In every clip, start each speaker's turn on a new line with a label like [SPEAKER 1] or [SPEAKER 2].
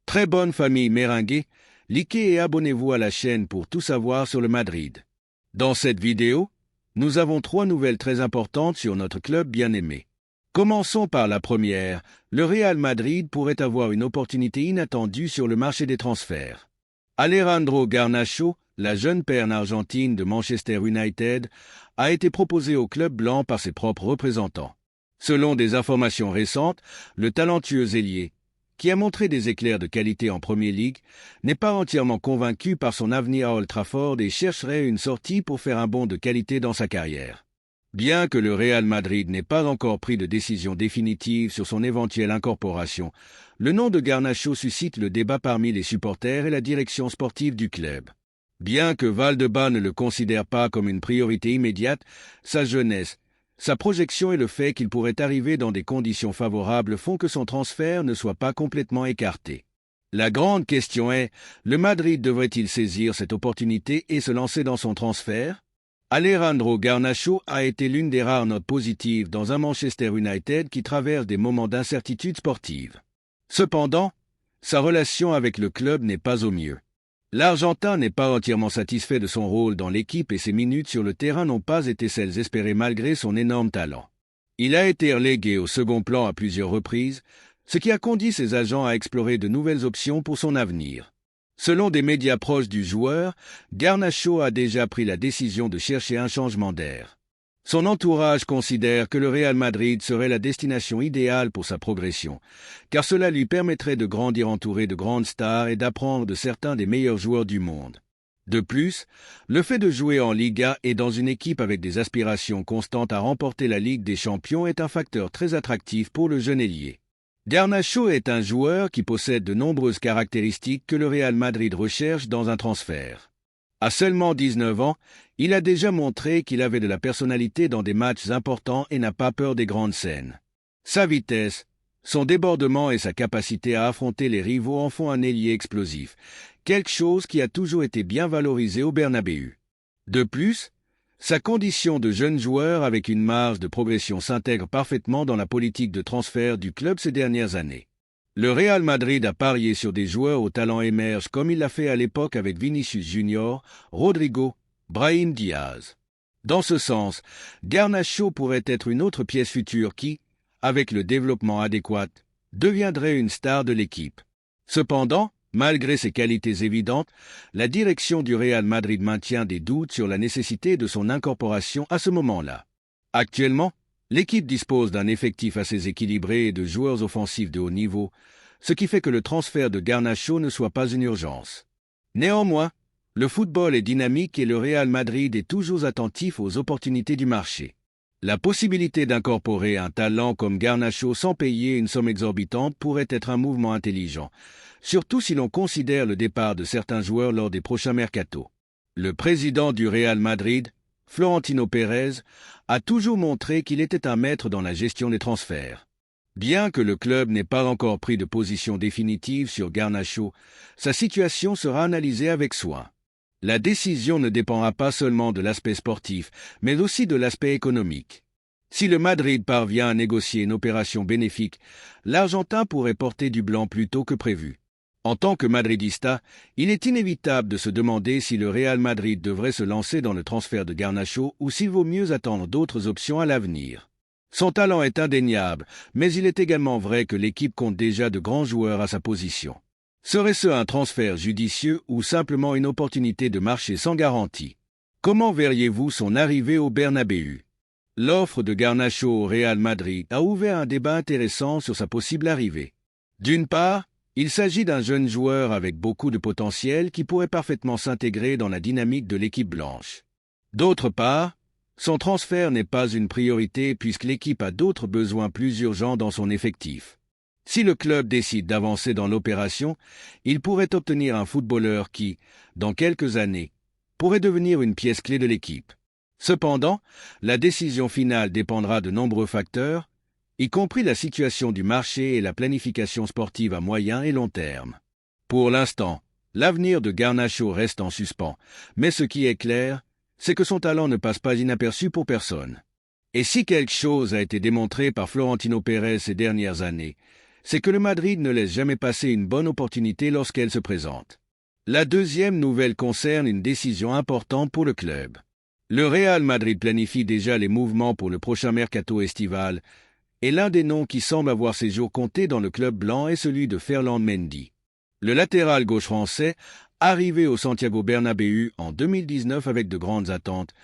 [SPEAKER 1] Très bonne famille meringuée, likez et abonnez-vous à la chaîne pour tout savoir sur le Madrid. Dans cette vidéo, nous avons 3 nouvelles très importantes sur notre club bien-aimé. Commençons par la première, le Real Madrid pourrait avoir une opportunité inattendue sur le marché des transferts. Alejandro Garnacho, la jeune perle argentine de Manchester United, a été proposé au club blanc par ses propres représentants. Selon des informations récentes, le talentueux ailier, qui a montré des éclairs de qualité en Premier League, n'est pas entièrement convaincu par son avenir à Old Trafford et chercherait une sortie pour faire un bond de qualité dans sa carrière. Bien que le Real Madrid n'ait pas encore pris de décision définitive sur son éventuelle incorporation, le nom de Garnacho suscite le débat parmi les supporters et la direction sportive du club. Bien que Valdebebas ne le considère pas comme une priorité immédiate, sa jeunesse, sa projection et le fait qu'il pourrait arriver dans des conditions favorables font que son transfert ne soit pas complètement écarté. La grande question est, le Madrid devrait-il saisir cette opportunité et se lancer dans son transfert? Alejandro Garnacho a été l'une des rares notes positives dans un Manchester United qui traverse des moments d'incertitude sportive. Cependant, sa relation avec le club n'est pas au mieux. L'Argentin n'est pas entièrement satisfait de son rôle dans l'équipe et ses minutes sur le terrain n'ont pas été celles espérées malgré son énorme talent. Il a été relégué au second plan à plusieurs reprises, ce qui a conduit ses agents à explorer de nouvelles options pour son avenir. Selon des médias proches du joueur, Garnacho a déjà pris la décision de chercher un changement d'air. Son entourage considère que le Real Madrid serait la destination idéale pour sa progression, car cela lui permettrait de grandir entouré de grandes stars et d'apprendre de certains des meilleurs joueurs du monde. De plus, le fait de jouer en Liga et dans une équipe avec des aspirations constantes à remporter la Ligue des Champions est un facteur très attractif pour le jeune ailier. Garnacho est un joueur qui possède de nombreuses caractéristiques que le Real Madrid recherche dans un transfert. À seulement 19 ans, il a déjà montré qu'il avait de la personnalité dans des matchs importants et n'a pas peur des grandes scènes. Sa vitesse, son débordement et sa capacité à affronter les rivaux en font un ailier explosif, quelque chose qui a toujours été bien valorisé au Bernabéu. De plus, sa condition de jeune joueur avec une marge de progression s'intègre parfaitement dans la politique de transfert du club ces dernières années. Le Real Madrid a parié sur des joueurs au talent émerge comme il l'a fait à l'époque avec Vinicius Junior, Rodrigo, Brahim Diaz. Dans ce sens, Garnacho pourrait être une autre pièce future qui, avec le développement adéquat, deviendrait une star de l'équipe. Cependant, malgré ses qualités évidentes, la direction du Real Madrid maintient des doutes sur la nécessité de son incorporation à ce moment-là. Actuellement, l'équipe dispose d'un effectif assez équilibré et de joueurs offensifs de haut niveau, ce qui fait que le transfert de Garnacho ne soit pas une urgence. Néanmoins, le football est dynamique et le Real Madrid est toujours attentif aux opportunités du marché. La possibilité d'incorporer un talent comme Garnacho sans payer une somme exorbitante pourrait être un mouvement intelligent, surtout si l'on considère le départ de certains joueurs lors des prochains mercatos. Le président du Real Madrid, Florentino Pérez, a toujours montré qu'il était un maître dans la gestion des transferts. Bien que le club n'ait pas encore pris de position définitive sur Garnacho, sa situation sera analysée avec soin. La décision ne dépendra pas seulement de l'aspect sportif, mais aussi de l'aspect économique. Si le Madrid parvient à négocier une opération bénéfique, l'Argentin pourrait porter du blanc plus tôt que prévu. En tant que madridista, il est inévitable de se demander si le Real Madrid devrait se lancer dans le transfert de Garnacho ou s'il vaut mieux attendre d'autres options à l'avenir. Son talent est indéniable, mais il est également vrai que l'équipe compte déjà de grands joueurs à sa position. Serait-ce un transfert judicieux ou simplement une opportunité de marché sans garantie? Comment verriez-vous son arrivée au Bernabéu? L'offre de Garnacho au Real Madrid a ouvert un débat intéressant sur sa possible arrivée. D'une part, il s'agit d'un jeune joueur avec beaucoup de potentiel qui pourrait parfaitement s'intégrer dans la dynamique de l'équipe blanche. D'autre part, son transfert n'est pas une priorité puisque l'équipe a d'autres besoins plus urgents dans son effectif. Si le club décide d'avancer dans l'opération, il pourrait obtenir un footballeur qui, dans quelques années, pourrait devenir une pièce clé de l'équipe. Cependant, la décision finale dépendra de nombreux facteurs, y compris la situation du marché et la planification sportive à moyen et long terme. Pour l'instant, l'avenir de Garnacho reste en suspens, mais ce qui est clair, c'est que son talent ne passe pas inaperçu pour personne. Et si quelque chose a été démontré par Florentino Pérez ces dernières années, c'est que le Madrid ne laisse jamais passer une bonne opportunité lorsqu'elle se présente. La deuxième nouvelle concerne une décision importante pour le club. Le Real Madrid planifie déjà les mouvements pour le prochain mercato estival, et l'un des noms qui semble avoir ses jours comptés dans le club blanc est celui de Ferland Mendy. Le latéral gauche français, arrivé au Santiago Bernabéu en 2019 avec de grandes attentes,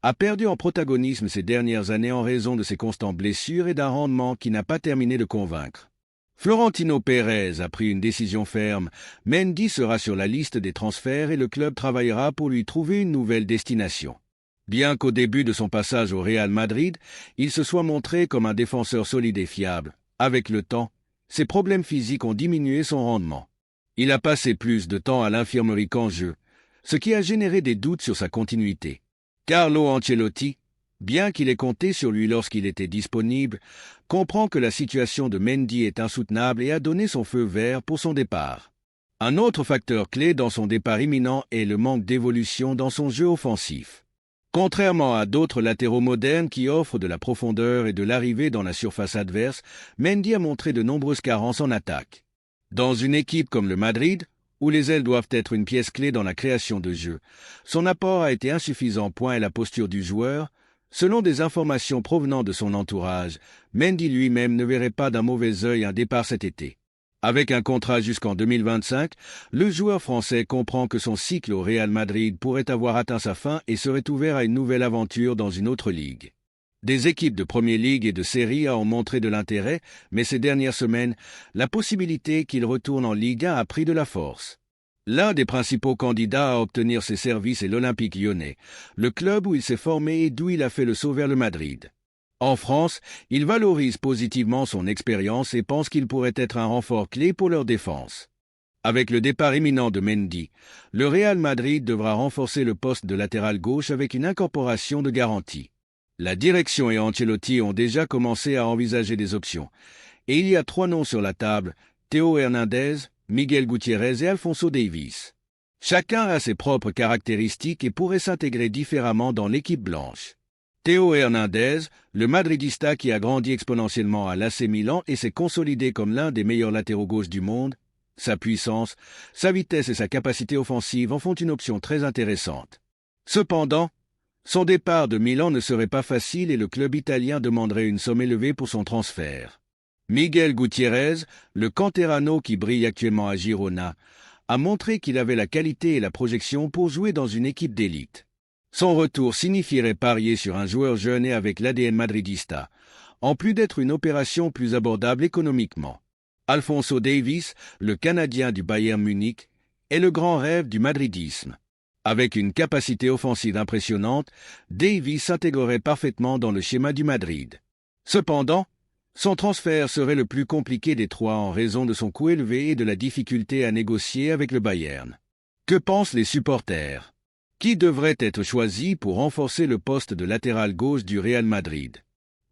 [SPEAKER 1] a perdu en protagonisme ces dernières années en raison de ses constantes blessures et d'un rendement qui n'a pas terminé de convaincre. Florentino Pérez a pris une décision ferme. Mendy sera sur la liste des transferts et le club travaillera pour lui trouver une nouvelle destination. Bien qu'au début de son passage au Real Madrid, il se soit montré comme un défenseur solide et fiable, avec le temps, ses problèmes physiques ont diminué son rendement. Il a passé plus de temps à l'infirmerie qu'en jeu, ce qui a généré des doutes sur sa continuité. Carlo Ancelotti, bien qu'il ait compté sur lui lorsqu'il était disponible, comprend que la situation de Mendy est insoutenable et a donné son feu vert pour son départ. Un autre facteur clé dans son départ imminent est le manque d'évolution dans son jeu offensif. Contrairement à d'autres latéraux modernes qui offrent de la profondeur et de l'arrivée dans la surface adverse, Mendy a montré de nombreuses carences en attaque. Dans une équipe comme le Madrid, où les ailes doivent être une pièce clé dans la création de jeu, son apport a été insuffisant. Point la posture du joueur. Selon des informations provenant de son entourage, Mendy lui-même ne verrait pas d'un mauvais œil un départ cet été. Avec un contrat jusqu'en 2025, le joueur français comprend que son cycle au Real Madrid pourrait avoir atteint sa fin et serait ouvert à une nouvelle aventure dans une autre ligue. Des équipes de Premier League et de Serie A ont montré de l'intérêt, mais ces dernières semaines, la possibilité qu'il retourne en Ligue 1 a pris de la force. L'un des principaux candidats à obtenir ses services est l'Olympique Lyonnais, le club où il s'est formé et d'où il a fait le saut vers le Madrid. En France, il valorise positivement son expérience et pense qu'il pourrait être un renfort clé pour leur défense. Avec le départ imminent de Mendy, le Real Madrid devra renforcer le poste de latéral gauche avec une incorporation de garantie. La direction et Ancelotti ont déjà commencé à envisager des options, et il y a 3 noms sur la table, Théo Hernandez, Miguel Gutiérrez et Alphonso Davies. Chacun a ses propres caractéristiques et pourrait s'intégrer différemment dans l'équipe blanche. Théo Hernandez, le Madridista qui a grandi exponentiellement à l'AC Milan et s'est consolidé comme l'un des meilleurs latéraux gauches du monde, sa puissance, sa vitesse et sa capacité offensive en font une option très intéressante. Cependant, son départ de Milan ne serait pas facile et le club italien demanderait une somme élevée pour son transfert. Miguel Gutiérrez, le canterano qui brille actuellement à Girona, a montré qu'il avait la qualité et la projection pour jouer dans une équipe d'élite. Son retour signifierait parier sur un joueur jeune et avec l'ADN madridista, en plus d'être une opération plus abordable économiquement. Alphonso Davies, le Canadien du Bayern Munich, est le grand rêve du madridisme. Avec une capacité offensive impressionnante, Davies s'intégrerait parfaitement dans le schéma du Madrid. Cependant, son transfert serait le plus compliqué des 3 en raison de son coût élevé et de la difficulté à négocier avec le Bayern. Que pensent les supporters? Qui devrait être choisi pour renforcer le poste de latéral gauche du Real Madrid?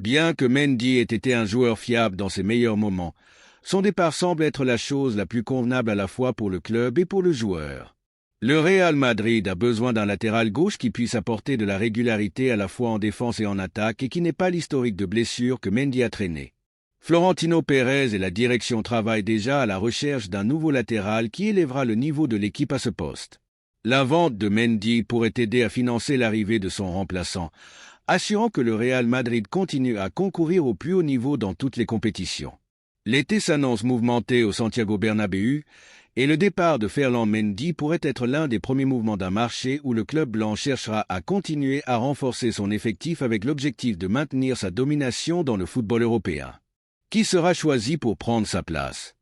[SPEAKER 1] Bien que Mendy ait été un joueur fiable dans ses meilleurs moments, son départ semble être la chose la plus convenable à la fois pour le club et pour le joueur. Le Real Madrid a besoin d'un latéral gauche qui puisse apporter de la régularité à la fois en défense et en attaque et qui n'ait pas l'historique de blessures que Mendy a traîné. Florentino Pérez et la direction travaillent déjà à la recherche d'un nouveau latéral qui élèvera le niveau de l'équipe à ce poste. La vente de Mendy pourrait aider à financer l'arrivée de son remplaçant, assurant que le Real Madrid continue à concourir au plus haut niveau dans toutes les compétitions. L'été s'annonce mouvementé au Santiago Bernabéu et le départ de Ferland Mendy pourrait être l'un des premiers mouvements d'un marché où le club blanc cherchera à continuer à renforcer son effectif avec l'objectif de maintenir sa domination dans le football européen. Qui sera choisi pour prendre sa place?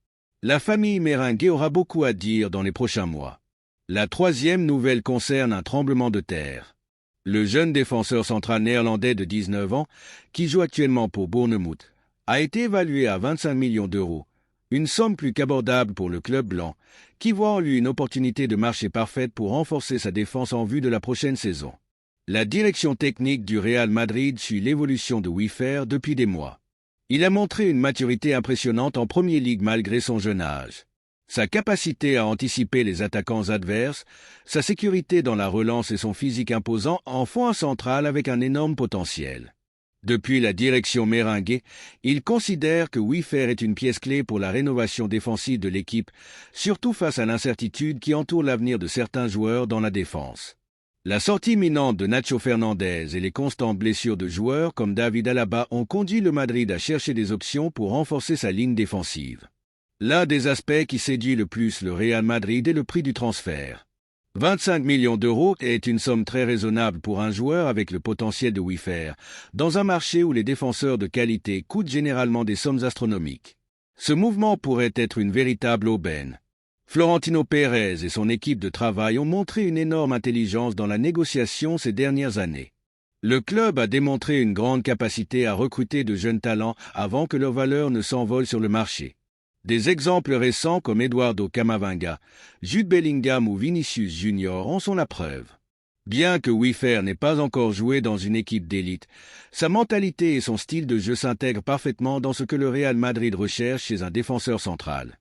[SPEAKER 1] La famille Merengue aura beaucoup à dire dans les prochains mois. La 3e nouvelle concerne un tremblement de terre. Le jeune défenseur central néerlandais de 19 ans, qui joue actuellement pour Bournemouth, a été évalué à 25 millions d'euros, une somme plus qu'abordable pour le club blanc, qui voit en lui une opportunité de marché parfaite pour renforcer sa défense en vue de la prochaine saison. La direction technique du Real Madrid suit l'évolution de Wiffer depuis des mois. Il a montré une maturité impressionnante en Premier League malgré son jeune âge. Sa capacité à anticiper les attaquants adverses, sa sécurité dans la relance et son physique imposant en font un central avec un énorme potentiel. Depuis la direction merengue, il considère que Wiffer est une pièce clé pour la rénovation défensive de l'équipe, surtout face à l'incertitude qui entoure l'avenir de certains joueurs dans la défense. La sortie imminente de Nacho Fernandez et les constantes blessures de joueurs comme David Alaba ont conduit le Madrid à chercher des options pour renforcer sa ligne défensive. L'un des aspects qui séduit le plus le Real Madrid est le prix du transfert. 25 millions d'euros est une somme très raisonnable pour un joueur avec le potentiel de Wiffer, dans un marché où les défenseurs de qualité coûtent généralement des sommes astronomiques. Ce mouvement pourrait être une véritable aubaine. Florentino Pérez et son équipe de travail ont montré une énorme intelligence dans la négociation ces dernières années. Le club a démontré une grande capacité à recruter de jeunes talents avant que leur valeur ne s'envole sur le marché. Des exemples récents comme Eduardo Camavinga, Jude Bellingham ou Vinicius Junior en sont la preuve. Bien que Wiffer n'ait pas encore joué dans une équipe d'élite, sa mentalité et son style de jeu s'intègrent parfaitement dans ce que le Real Madrid recherche chez un défenseur central.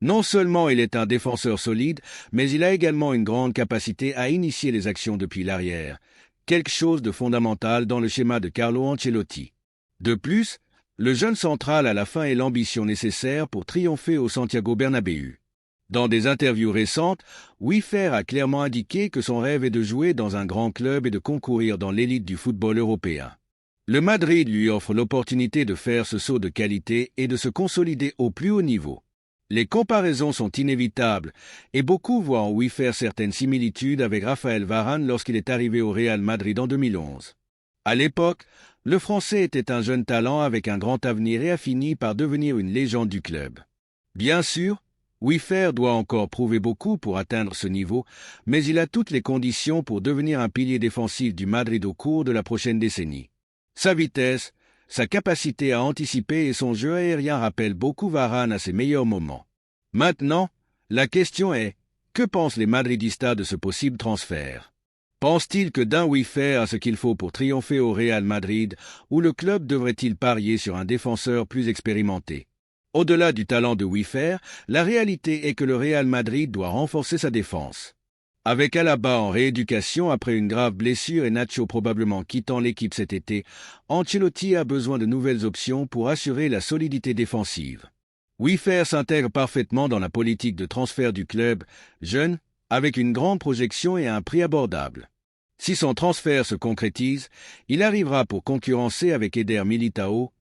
[SPEAKER 1] Non seulement il est un défenseur solide, mais il a également une grande capacité à initier les actions depuis l'arrière, quelque chose de fondamental dans le schéma de Carlo Ancelotti. De plus, le jeune central a la faim et l'ambition nécessaires pour triompher au Santiago Bernabéu. Dans des interviews récentes, Wiffer a clairement indiqué que son rêve est de jouer dans un grand club et de concourir dans l'élite du football européen. Le Madrid lui offre l'opportunité de faire ce saut de qualité et de se consolider au plus haut niveau. Les comparaisons sont inévitables et beaucoup voient en Wiffer certaines similitudes avec Raphaël Varane lorsqu'il est arrivé au Real Madrid en 2011. À l'époque, le Français était un jeune talent avec un grand avenir et a fini par devenir une légende du club. Bien sûr, Wiffer doit encore prouver beaucoup pour atteindre ce niveau, mais il a toutes les conditions pour devenir un pilier défensif du Madrid au cours de la prochaine décennie. Sa vitesse, sa capacité à anticiper et son jeu aérien rappellent beaucoup Varane à ses meilleurs moments. Maintenant, la question est, que pensent les Madridistas de ce possible transfert? Pense-t-il que d'un Wiffer a ce qu'il faut pour triompher au Real Madrid, ou le club devrait-il parier sur un défenseur plus expérimenté? Au-delà du talent de Wiffer, la réalité est que le Real Madrid doit renforcer sa défense. Avec Alaba en rééducation après une grave blessure et Nacho probablement quittant l'équipe cet été, Ancelotti a besoin de nouvelles options pour assurer la solidité défensive. Wiffer s'intègre parfaitement dans la politique de transfert du club, jeune, avec une grande projection et un prix abordable. Si son transfert se concrétise, il arrivera pour concurrencer avec Eder Militao,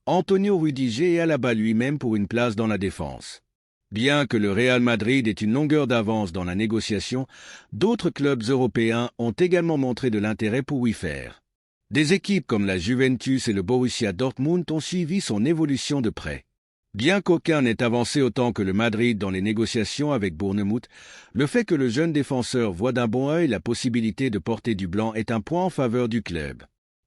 [SPEAKER 1] Antonio Rudiger et Alaba lui-même pour une place dans la défense. Bien que le Real Madrid ait une longueur d'avance dans la négociation, d'autres clubs européens ont également montré de l'intérêt pour Wiffer. Des équipes comme la Juventus et le Borussia Dortmund ont suivi son évolution de près. Bien qu'aucun n'ait avancé autant que le Madrid dans les négociations avec Bournemouth, le fait que le jeune défenseur voit d'un bon œil la possibilité de porter du blanc est un point en faveur du club.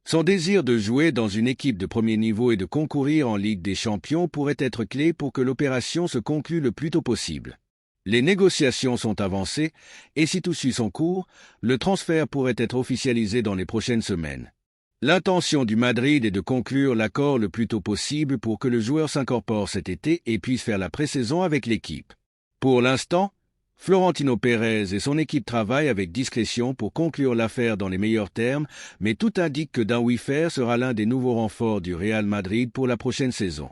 [SPEAKER 1] Son désir de jouer dans une équipe de premier niveau et de concourir en Ligue des Champions pourrait être clé pour que l'opération se conclue le plus tôt possible. Les négociations sont avancées et si tout suit son cours, le transfert pourrait être officialisé dans les prochaines semaines. L'intention du Madrid est de conclure l'accord le plus tôt possible pour que le joueur s'incorpore cet été et puisse faire la pré-saison avec l'équipe. Pour l'instant, Florentino Pérez et son équipe travaillent avec discrétion pour conclure l'affaire dans les meilleurs termes, mais tout indique que Dan Wiffer sera l'un des nouveaux renforts du Real Madrid pour la prochaine saison.